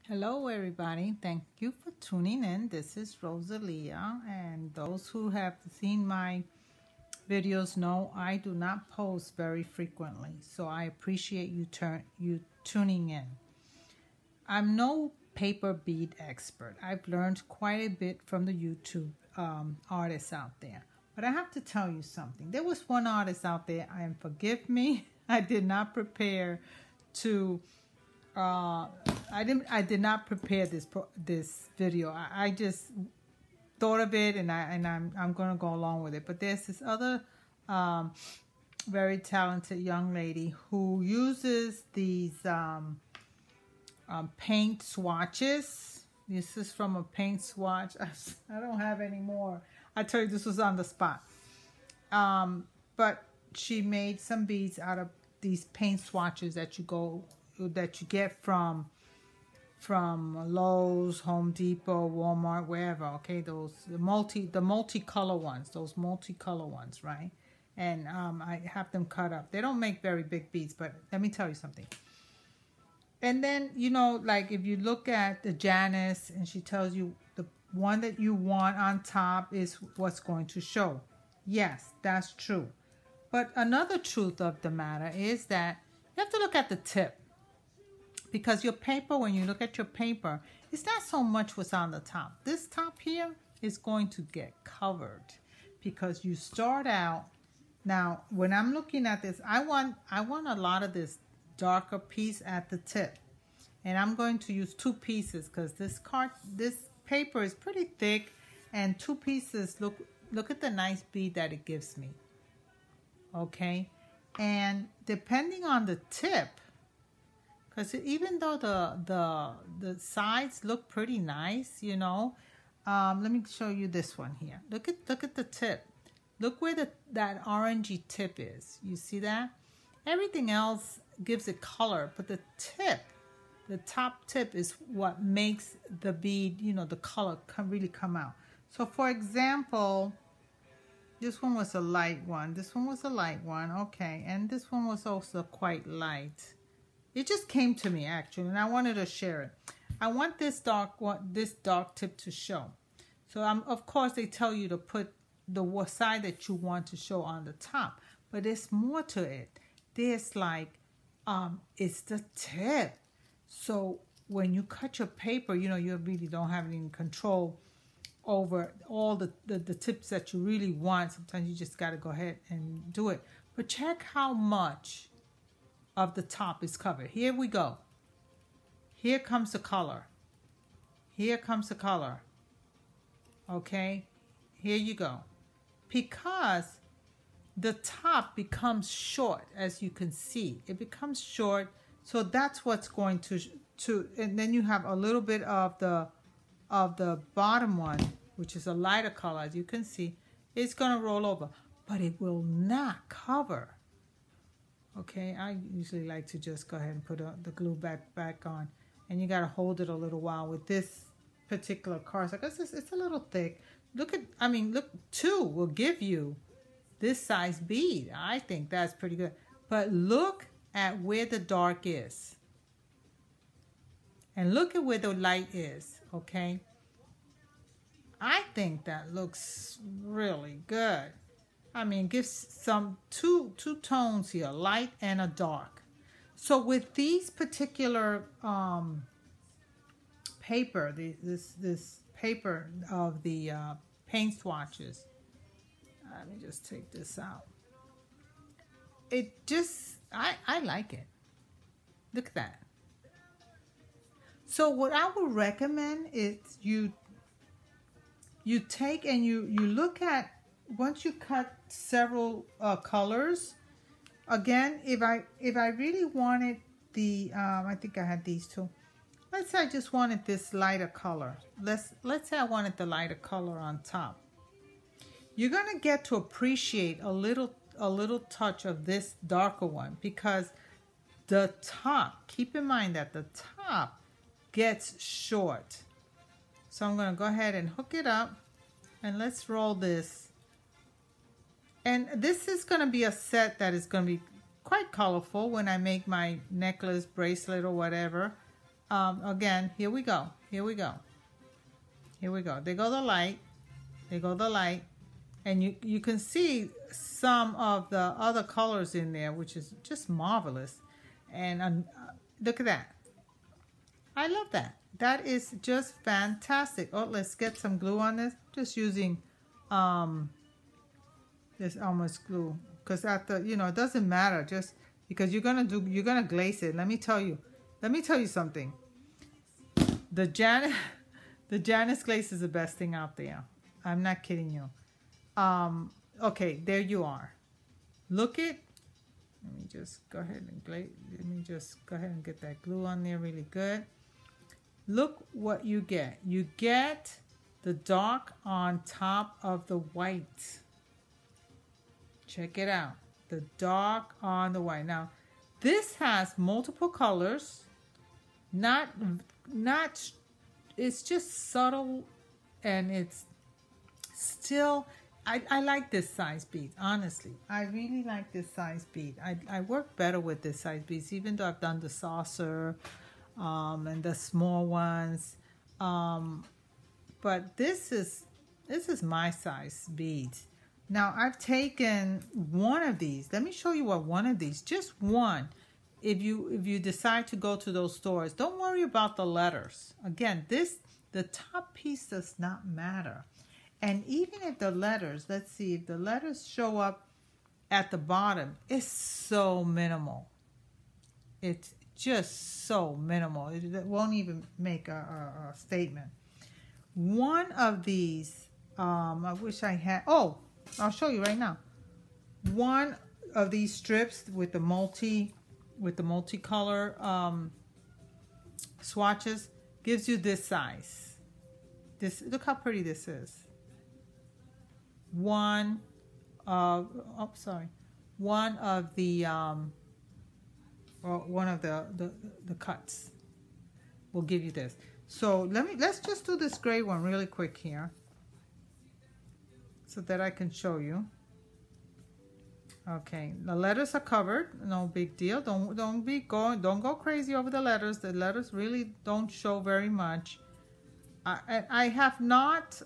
Hello everybody, thank you for tuning in. This is Rosalia, and those who have seen my videos know I do not post very frequently, so I appreciate you tuning in. I'm no paper bead expert. I've learned quite a bit from the YouTube artists out there, but I have to tell you something. There was one artist out there, and forgive me, I did not prepare to I did not prepare this video. I just thought of it, and I'm gonna go along with it. But there's this other very talented young lady who uses these paint swatches. This is from a paint swatch. I don't have any more. I tell you, this was on the spot. But she made some beads out of these paint swatches that you get from Lowe's, Home Depot, Walmart, wherever. Okay, the multicolor ones, right? And I have them cut up. They don't make very big beads, but let me tell you something. And then, you know, like if you look at the Janice and she tells you the one that you want on top is what's going to show. Yes, that's true. But another truth of the matter is that you have to look at the tip. Because your paper, when you look at your paper, it's not so much what's on the top. This top here is going to get covered because you start out. Now, when I'm looking at this, I want a lot of this darker piece at the tip, and I'm going to use two pieces because this paper is pretty thick, and two pieces. Look at the nice bead that it gives me. Okay, and depending on the tip. Because even though the sides look pretty nice, you know, let me show you this one here. Look at the tip. Look where that orangey tip is. You see that? Everything else gives it color, but the tip, the top tip, is what makes the bead, you know, the color really come out. So, for example, this one was a light one. This one was a light one. Okay, and this one was also quite light. It just came to me actually, and I wanted to share it. I want this dark tip to show. So of course they tell you to put the side that you want to show on the top, but there's more to it. There's like, it's the tip. So when you cut your paper, you know, you really don't have any control over all the tips that you really want. Sometimes you just got to go ahead and do it. But check how much of the top is covered. Here we go. Here comes the color. Here comes the color. Okay, here you go. Because the top becomes short, as you can see. It becomes short, so that's what's going to and then you have a little bit of the bottom one, which is a lighter color, as you can see. It's gonna roll over, but it will not cover. Okay, I usually like to just go ahead and put the glue back on, and you gotta hold it a little while with this particular card. So I guess it's a little thick. Look, two will give you this size bead. I think that's pretty good. But look at where the dark is, and look at where the light is. Okay, I think that looks really good. I mean, gives some two tones here, light and a dark. So with these particular paper, this paper of the paint swatches, let me just take this out. It just, I like it. Look at that. So what I would recommend is you take and you look at, once you cut several colors, again, if I really wanted the, I think I had these two. Let's say I just wanted this lighter color. Let's say I wanted the lighter color on top. You're gonna get to appreciate a little touch of this darker one, because the top, keep in mind that the top gets short. So I'm gonna go ahead and hook it up, and let's roll this. And this is going to be a set that is going to be quite colorful when I make my necklace, bracelet, or whatever. again, here we go. Here we go. Here we go. There go the light. There go the light. And you can see some of the other colors in there, which is just marvelous. And look at that. I love that. That is just fantastic. Oh, let's get some glue on this. Just using this almost glue. Because it doesn't matter. Just because you're gonna glaze it. Let me tell you something. The Janice glaze is the best thing out there. I'm not kidding you. Okay, there you are. Look it. Let me just go ahead and glaze. Let me just go ahead and get that glue on there really good. Look what you get. You get the dark on top of the white. Check it out. The dark on the white. Now, this has multiple colors. It's just subtle, and it's still, I like this size bead, honestly. I really like this size bead. I work better with this size beads, even though I've done the saucer and the small ones. But this is my size beads. Now, I've taken one of these. Let me show you what one of these, just one. If you decide to go to those stores, don't worry about the letters. Again, the top piece does not matter. And even if the letters, let's see, if the letters show up at the bottom, it's so minimal. It's just so minimal. It won't even make a statement. One of these, I wish I had, oh, I'll show you right now. One of these strips with the multicolor swatches gives you this size. Look how pretty this is. One of the cuts will give you this. So let's just do this gray one really quick here, so that I can show you. Okay, the letters are covered, no big deal. Don't go crazy over the letters. The letters really don't show very much. I have not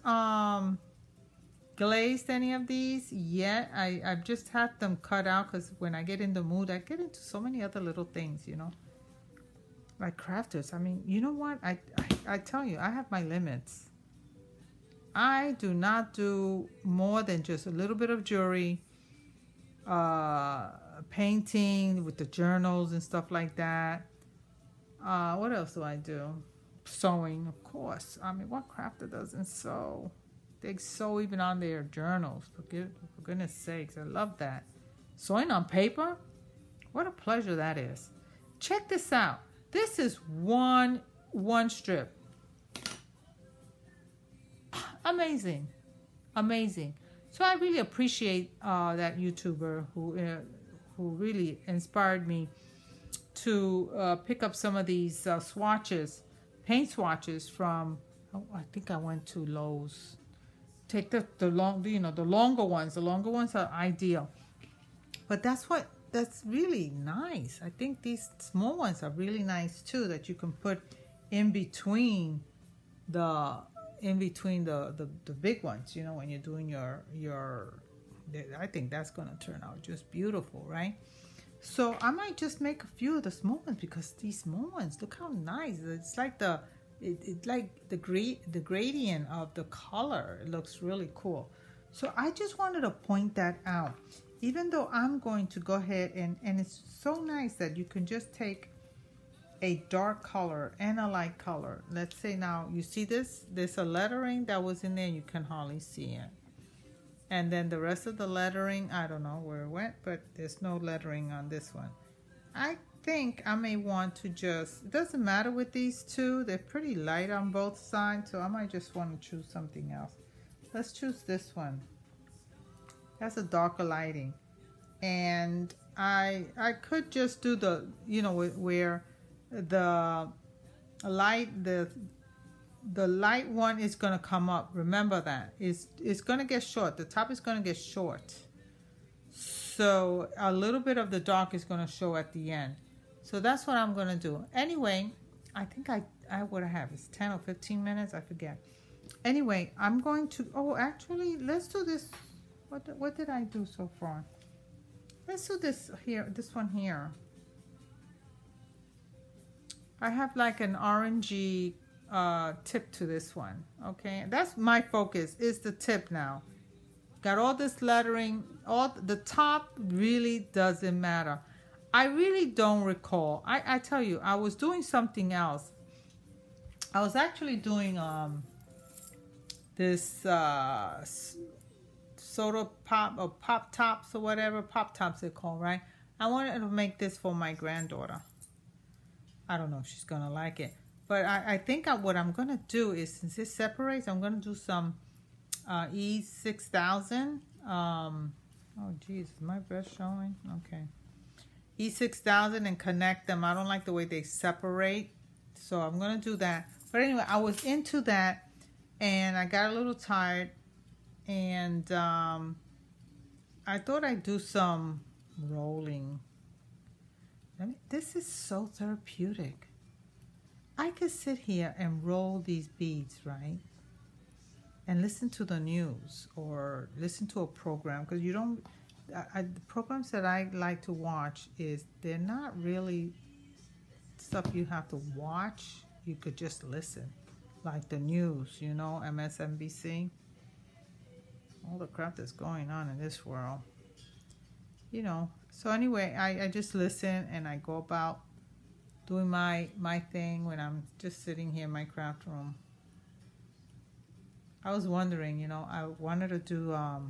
glazed any of these yet. I've just had them cut out, because when I get in the mood, I get into so many other little things, like crafters. I mean, you know what? I tell you, I have my limits. I do not do more than just a little bit of jewelry, painting with the journals and stuff like that. What else do I do? Sewing, of course. I mean, what crafter doesn't sew? They sew even on their journals. For goodness sakes, I love that. Sewing on paper? What a pleasure that is. Check this out. This is one strip. Amazing. Amazing. So I really appreciate that YouTuber who really inspired me to pick up some of these swatches, paint swatches from, I think I went to Lowe's. Take the longer ones. The longer ones are ideal. But that's really nice. I think these small ones are really nice too, that you can put in between the big ones, when you're doing your I think that's gonna turn out just beautiful, right? So I might just make a few of the small ones, because these small ones, look how nice. It's like the gradient of the color. It looks really cool. So I just wanted to point that out, even though I'm going to go ahead and it's so nice that you can just take a dark color and a light color. Let's say now you see this, there's a lettering that was in there, you can hardly see it. And then the rest of the lettering, I don't know where it went, but there's no lettering on this one. I think I may want to just, it doesn't matter with these two, they're pretty light on both sides, so I might just want to choose something else. Let's choose this one. That's a darker lighting. And I could just do the, where the light one is going to come up. Remember that. It's going to get short. The top is going to get short. So a little bit of the dark is going to show at the end. So that's what I'm going to do. Anyway, I think I would have. It's 10 or 15 minutes. I forget. Anyway, I'm going to, oh, actually, let's do this. What did I do so far? Let's do this here, this one here. I have like an orangey tip to this one, okay? That's my focus, is the tip now. Got all this lettering, all the top really doesn't matter. I really don't recall. I tell you, I was doing something else. I was actually doing this soda pop or pop tops or whatever, pop tops they're called, right? I wanted to make this for my granddaughter. I don't know if she's gonna like it, but I think what I'm gonna do is, since it separates, I'm gonna do some E6000. Oh geez, is my brush showing? Okay, E6000 and connect them. I don't like the way they separate, so I'm gonna do that. But anyway, I was into that and I got a little tired, and I thought I'd do some rolling. This is so therapeutic. I could sit here and roll these beads, right? And listen to the news or listen to a program, because you don't, the programs that I like to watch they're not really stuff you have to watch. You could just listen, like the news, you know, MSNBC. All the crap that's going on in this world, you know. So anyway, I just listen and I go about doing my thing when I'm just sitting here in my craft room. I was wondering, you know, I wanted to do a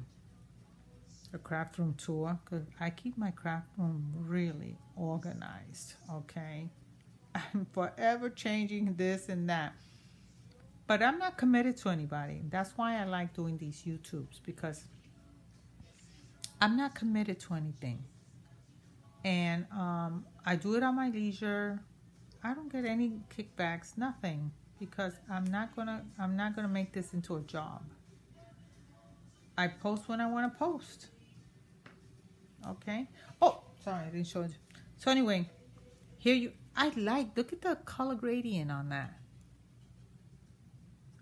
craft room tour, because I keep my craft room really organized, okay? I'm forever changing this and that. But I'm not committed to anybody. That's why I like doing these YouTubes, because I'm not committed to anything. And I do it on my leisure. I don't get any kickbacks, nothing, because I'm not gonna make this into a job. I post when I want to post. Okay. Oh, sorry, I didn't show it. So anyway, here look at the color gradient on that.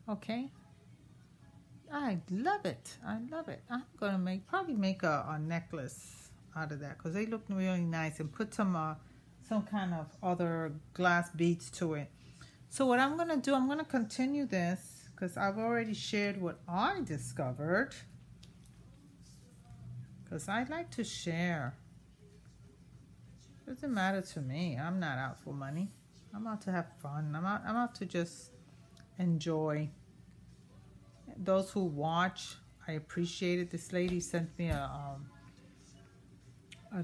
Okay, I love it. I love it. I'm gonna probably make a necklace out of that, because they look really nice, and put some kind of other glass beads to it. So what I'm gonna do, I'm gonna continue this, because I've already shared what I discovered, because I like to share. Doesn't matter to me. I'm not out for money. I'm out to have fun. I'm out to just enjoy. Those who watch, I appreciate it. This lady sent me a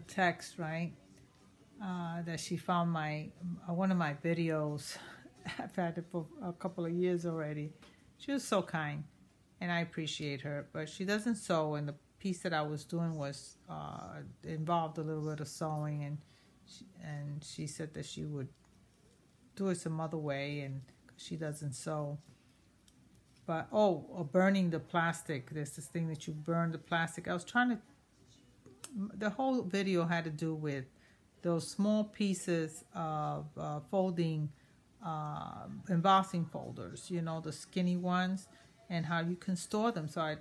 text, right? That she found one of my videos. I've had it for a couple of years already. She was so kind, and I appreciate her. But she doesn't sew, and the piece that I was doing was involved a little bit of sewing, and she said that she would do it some other way, and she doesn't sew. But burning the plastic. There's this thing that you burn the plastic. I was trying to. The whole video had to do with those small pieces of folding embossing folders. You know, the skinny ones, and how you can store them. So I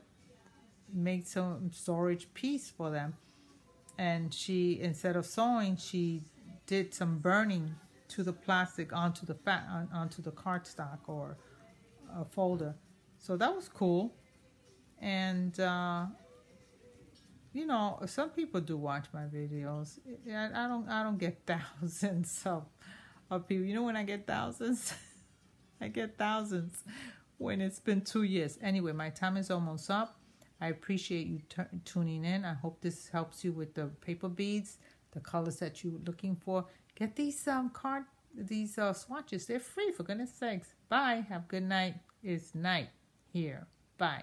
made some storage piece for them. And she, instead of sewing, she did some burning to the plastic onto the cardstock or a folder. So that was cool. And you know, some people do watch my videos. I don't get thousands of people. You know, when I get thousands, I get thousands when it's been 2 years. Anyway, my time is almost up. I appreciate you tuning in. I hope this helps you with the paper beads, the colors that you're looking for. Get these swatches. They're free, for goodness sakes. Bye. Have a good night. It's night here. Bye.